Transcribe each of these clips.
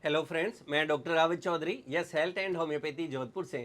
Hello friends, मैं doctor Rawat Chaudhary yes health and homoeopathy Jodhpur से।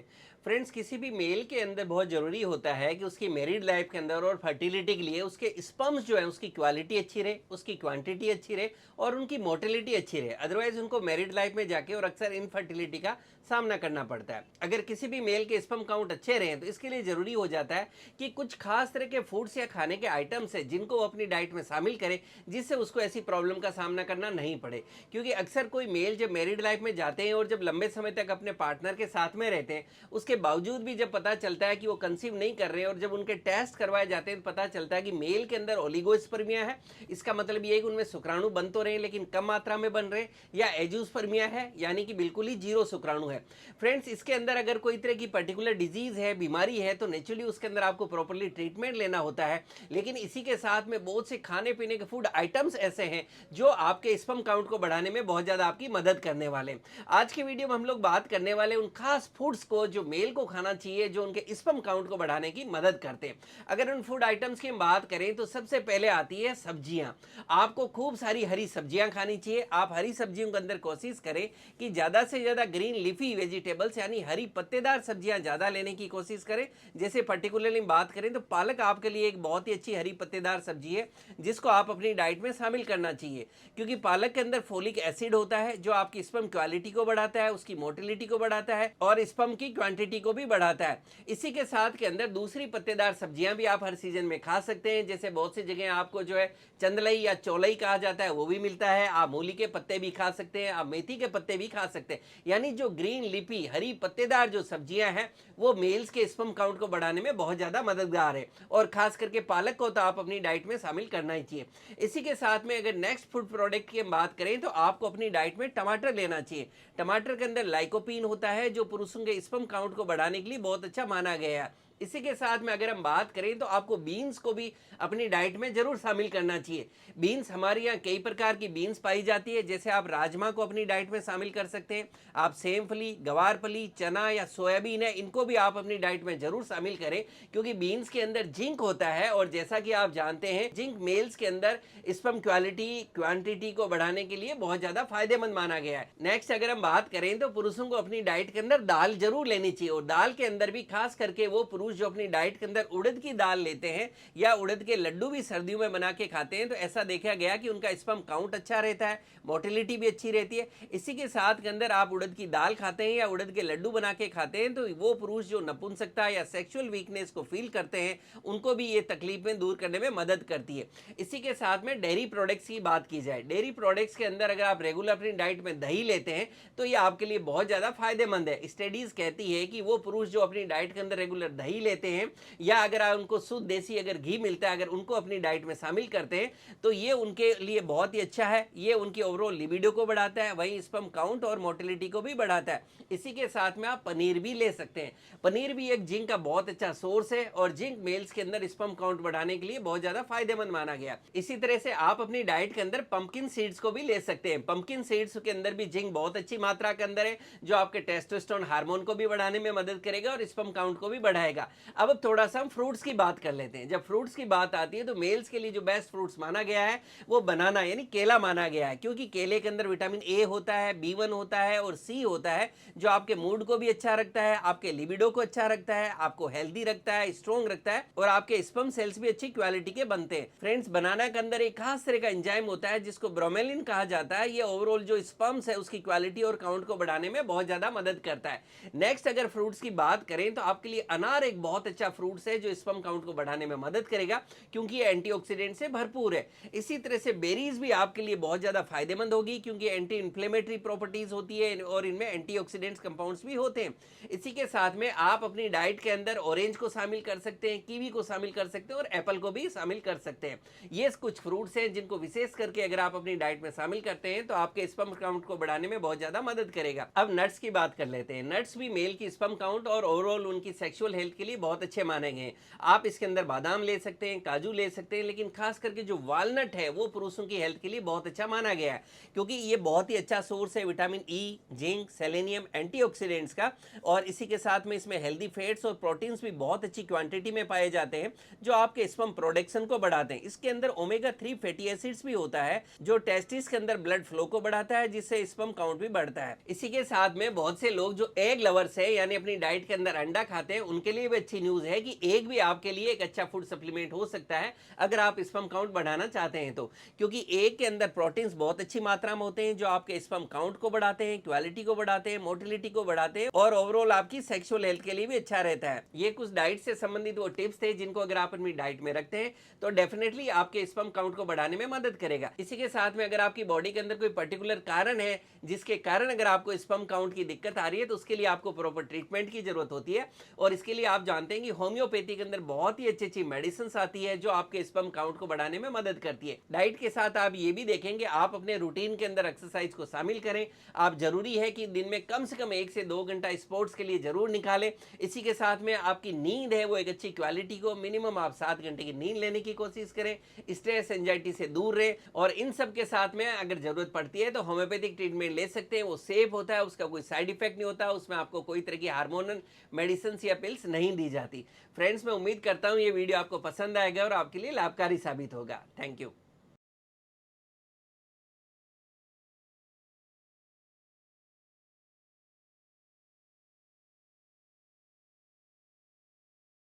Friends, किसी भी मेल के अंदर बहुत ज़रूरी होता है कि उसकी मैरिड लाइफ के अंदर और फर्टिलिटी के लिए उसके स्पर्म्स जो है उसकी क्वालिटी अच्छी रहे, उसकी क्वांटिटी अच्छी रहे और उनकी मोटिलिटी अच्छी रहे। अदरवाइज उनको मैरिड लाइफ में जाके और अक्सर इनफर्टिलिटी का सामना करना पड़ता है। अगर किसी भी मेल के स्पर्म काउंट अच्छे रहें तो इसके लिए ज़रूरी हो जाता है कि कुछ खास तरह के फूड्स या खाने के आइटम्स है जिनको वो अपनी डाइट में शामिल करे, जिससे उसको ऐसी प्रॉब्लम का सामना करना नहीं पड़े। क्योंकि अक्सर कोई मेल जब मैरिड लाइफ में जाते हैं और जब लंबे समय तक अपने पार्टनर के साथ में रहते हैं, उसके बावजूद भी जब पता चलता है कि वो कंसीव नहीं कर रहे हैं और जब उनके टेस्ट करवाए जाते हैं तो पता चलता है कि मेल के अंदर ओलिगोस्पर्मिया है। इसका मतलब ये है कि उनमें शुक्राणु बन तो रहे हैं लेकिन कम मात्रा में बन रहे हैं, या एजोस्पर्मिया है यानी कि बिल्कुल ही जीरो शुक्राणु है। फ्रेंड्स, इसके अंदर अगर कोई तरह की पर्टिकुलर डिजीज है, बीमारी है, तो नेचुरली उसके अंदर आपको प्रॉपरली ट्रीटमेंट लेना होता है। लेकिन इसी के साथ में बहुत से खाने पीने के फूड आइटम्स ऐसे हैं जो आपके स्पर्म काउंट को बढ़ाने में बहुत ज़्यादा आपकी मदद करने वाले। आज की वीडियो में हम लोग बात करने वाले उन खास फूड्स को जो मेल को खाना चाहिए, जो उनके स्पर्म काउंट को बढ़ाने की मदद करते हैं। अगर उन फूड आइटम्स की हम बात करें तो सबसे पहले आती है सब्जियां। आपको खूब सारी हरी सब्जियां खानी चाहिए। आप हरी सब्जियों के अंदर कोशिश करें कि ज़्यादा से ज़्यादा ग्रीन लीफी वेजिटेबल्स यानी हरी पत्तेदार सब्जियां ज़्यादा लेने की कोशिश करें। जैसे पर्टिकुलरली बात करें तो पालक आपके लिए एक बहुत ही अच्छी हरी पत्तेदार सब्जी है जिसको आप अपनी डाइट में शामिल करना चाहिए, क्योंकि पालक के अंदर फोलिक एसिड होता है जो आपकी स्पर्म क्वालिटी को बढ़ाता है, उसकी मोटिलिटी को बढ़ाता है और स्पर्म की क्वांटिटी को भी बढ़ाता है। इसी के साथ के अंदर दूसरी पत्तेदार सब्जियां भी आप हर सीजन में खा सकते हैं। जैसे बहुत सी जगह आपको जो है चंदलई या चौलई कहा जाता है वो भी मिलता है। आप मूली के पत्ते भी खा सकते हैं, आप मेथी के पत्ते भी खा सकते हैं। यानी जो ग्रीन लिपी हरी पत्तेदार जो सब्जियां हैं वो मेल्स के स्पर्म काउंट को बढ़ाने में बहुत ज्यादा मददगार है, और खास करके पालक को तो आप अपनी डाइट में शामिल करना ही चाहिए। इसी के साथ में अगर नेक्स्ट फूड प्रोडक्ट की हम बात करें तो आपको अपनी डाइट में टमाटर लेना चाहिए। टमाटर के अंदर लाइकोपीन होता है जो पुरुषों के स्पर्म काउंट को बढ़ाने के लिए बहुत अच्छा माना गया है। इसी के साथ में अगर हम बात करें तो आपको बीन्स को भी अपनी डाइट में जरूर शामिल करना चाहिए। बीन्स, हमारे यहाँ कई प्रकार की बीन्स पाई जाती है। जैसे आप राजमा को अपनी डाइट में शामिल कर सकते हैं, आप सेमफली, गवारफली, चना या सोयाबीन है, इनको भी आप अपनी डाइट में जरूर शामिल करें, क्योंकि बीन्स के अंदर जिंक होता है और जैसा कि आप जानते हैं जिंक मेल्स के अंदर स्पर्म क्वालिटी क्वांटिटी को बढ़ाने के लिए बहुत ज्यादा फायदेमंद माना गया है। नेक्स्ट अगर हम बात करें तो पुरुषों को अपनी डाइट के अंदर दाल जरूर लेनी चाहिए, और दाल के अंदर भी खास करके वो पुरुष जो अपनी डाइट के अंदर उड़द की दाल लेते हैं या उड़द के लड्डू भी सर्दियों में बना के खाते हैं, तो ऐसा देखा गया कि उनका स्पर्म काउंट अच्छा रहता है, मोटिलिटी भी अच्छी रहती है। इसी के साथ के अंदर आप उड़द की दाल खाते हैं या उड़द के लड्डू बना के खाते हैं तो वो पुरुष जो नपुंसकता या सेक्सुअल वीकनेस को फील करते हैं उनको भी ये तकलीफें दूर करने में मदद करती है। इसी के साथ में डेयरी प्रोडक्ट्स की बात की जाए, डेयरी प्रोडक्ट्स के अंदर अगर आप रेगुलर अपनी डाइट में दही लेते हैं तो ये आपके लिए बहुत ज्यादा फायदेमंद है। स्टडीज कहती है कि वो पुरुष जो अपनी डाइट के अंदर रेगुलर दही लेते हैं या अगर आप उनको शुद्ध देसी अगर घी मिलता है, अगर उनको अपनी डाइट में शामिल करते हैं तो ये उनके लिए बहुत ही अच्छा है। ये उनकी ओवरऑल लिबिडो को बढ़ाता है, वहीं स्पर्म काउंट और मोटिलिटी को भी बढ़ाता है। इसी के साथ में आप पनीर भी ले सकते हैं। पनीर भी एक जिंक का बहुत अच्छा सोर्स है और जिंक मेल्स के अंदर स्पर्म काउंट बढ़ाने के लिए बहुत ज्यादा फायदेमंद माना गया। इसी तरह से आप अपनी डाइट के अंदर पंपकिन सीड्स को भी ले सकते हैं। पंपकिन सीड्स के अंदर भी जिंक बहुत अच्छी मात्रा के अंदर है जो आपके टेस्टोस्टेरोन हार्मोन को भी बढ़ाने में मदद करेगा और स्पर्म काउंट को भी बढ़ाएगा। अब थोड़ा सा हम फ्रूट्स की बात कर लेते हैं। जब फ्रूट्स की बात आती है तो मेल्स के लिए जो बेस्ट फ्रूट्स माना गया है वो बनाना यानी केला माना गया है, क्योंकि केले के अंदर विटामिन ए होता है, B1 होता है और सी होता है जो आपके मूड को भी अच्छा रखता है, आपके लिबिडो को अच्छा रखता है, आपको हेल्दी रखता है, स्ट्रॉन्ग रखता है और आपके स्पर्म सेल्स भी अच्छी क्वालिटी के बनते हैं। फ्रेंड्स, बनाना के अंदर एक खास तरह का एंजाइम होता है जिसको ब्रोमेलिन कहा जाता है। ये ओवरऑल जो स्पर्म्स है उसकी क्वालिटी और काउंट को बढ़ाने में बहुत ज्यादा मदद करता है। नेक्स्ट अगर फ्रूट्स की बात करें तो आपके लिए अनार एक बहुत अच्छा फ्रूट्स है जो स्पर्म काउंट को बढ़ाने में मदद करेगा, क्योंकि ये एंटीऑक्सीडेंट से भरपूर है। इसी तरह से बेरीज भी आपके लिए बहुत ज्यादा फायदेमंद होगी, क्योंकि एंटी इंफ्लेमेटरी प्रॉपर्टीज होती है और इनमें एंटीऑक्सीडेंट्स कंपाउंड्स भी होते हैं। इसी के साथ में आप अपनी डाइट के अंदर ऑरेंज को शामिल कर सकते हैं, कीवी को शामिल कर सकते हैं और एप्पल को भी शामिल कर सकते हैं। ये कुछ फ्रूट्स हैं जिनको विशेष करके अगर आप अपनी डाइट में शामिल करते हैं तो आपके स्पर्म काउंट को बढ़ाने में बहुत ज्यादा मदद करेगा। अब नट्स की बात कर लेते हैं। नट्स भी मेल की स्पर्म काउंट और ओवरऑल उनकी सेक्सुअल हेल्थ के लिए बहुत अच्छे माने गए हैं। आप इसके अंदर बादाम ले सकते हैं, काजू ले सकते हैं, लेकिन खास करके जो वालनट है वो पुरुषों की हेल्थ के लिए बहुत अच्छा माना गया है, क्योंकि ये बहुत ही अच्छा सोर्स है vitamin E, zinc, selenium, antioxidants का। और इसी के साथ में इसमें हेल्दी फैट्स और प्रोटीन्स भी बहुत अच्छी क्वांटिटी में पाए जाते हैं, जो आपके स्पर्म प्रोडक्शन को बढ़ाते हैं। इसके अंदर ओमेगा 3 फैटी एसिड्स भी होता है, जो टेस्टिस के अंदर ब्लड फ्लो को बढ़ाता है, जिससे स्पर्म काउंट भी बढ़ता है। इसी के साथ में बहुत से लोग जो एग लवर्स है, यानी अपनी डाइट के अंदर अंडा खाते हैं, उनके लिए भी अच्छी न्यूज है कि एग भी आपके लिए एक अच्छा फूड सप्लीमेंट हो सकता है अगर आप स्पर्म काउंट बढ़ाना चाहते हैं तो, क्योंकि एग के अंदर प्रोटीन्स बहुत अच्छी मात्रा में होते हैं, जो आपके स्पर्म काउंट को बढ़ाते हैं, क्वालिटी को बढ़ाते हैं, मोटिलिटी को बढ़ाते हैं, और ओवरऑल आपकी सेक्सुअल हेल्थ के लिए भी अच्छा रहता है। ये कुछ डाइट से संबंधित वो टिप्स थे जिनको अगर आप अपनी डाइट में रखते हैं तो डेफिनेटली आपके स्पर्म काउंट को बढ़ाने में मदद करेगा। इसी के साथ में अगर आपकी बॉडी के अंदर कोई पर्टिकुलर कारण है जिसके कारण अगर आपको स्पर्म काउंट की दिक्कत आ रही है, तो उसके लिए आपको प्रॉपर ट्रीटमेंट की जरूरत होती है। और इसके लिए आप जानते हैं कि होम्योपैथी के अंदर बहुत ही अच्छी अच्छी मेडिसिन आती है जो आपके स्पर्म काउंट को बढ़ाने में मदद करती है। डाइट के साथ आप ये भी देखेंगे, आप अपने रूटीन के अंदर एक्सरसाइज को शामिल करें। आप जरूरी है कि दिन में कम से कम 1 से 2 घंटा स्पोर्ट्स के लिए जरूर निकालें। इसी के साथ में आपकी नींद है वो एक अच्छी क्वालिटी को, मिनिमम आप 7 घंटे की नींद लेने की कोशिश करें। स्ट्रेस एंजाइटी से दूर रहे, और इन सब के साथ में अगर जरूरत पड़ती है तो होम्योपैथिक ट्रीटमेंट ले सकते हैं। वो सेफ होता है, उसका कोई साइड इफेक्ट नहीं होता, उसमें आपको कोई तरह की हार्मोनल मेडिसिन या पिल्स नहीं दी जाती। फ्रेंड्स, मैं उम्मीद करता हूं ये वीडियो आपको पसंद आएगा और आपके लिए लाभकारी साबित होगा। Thank you.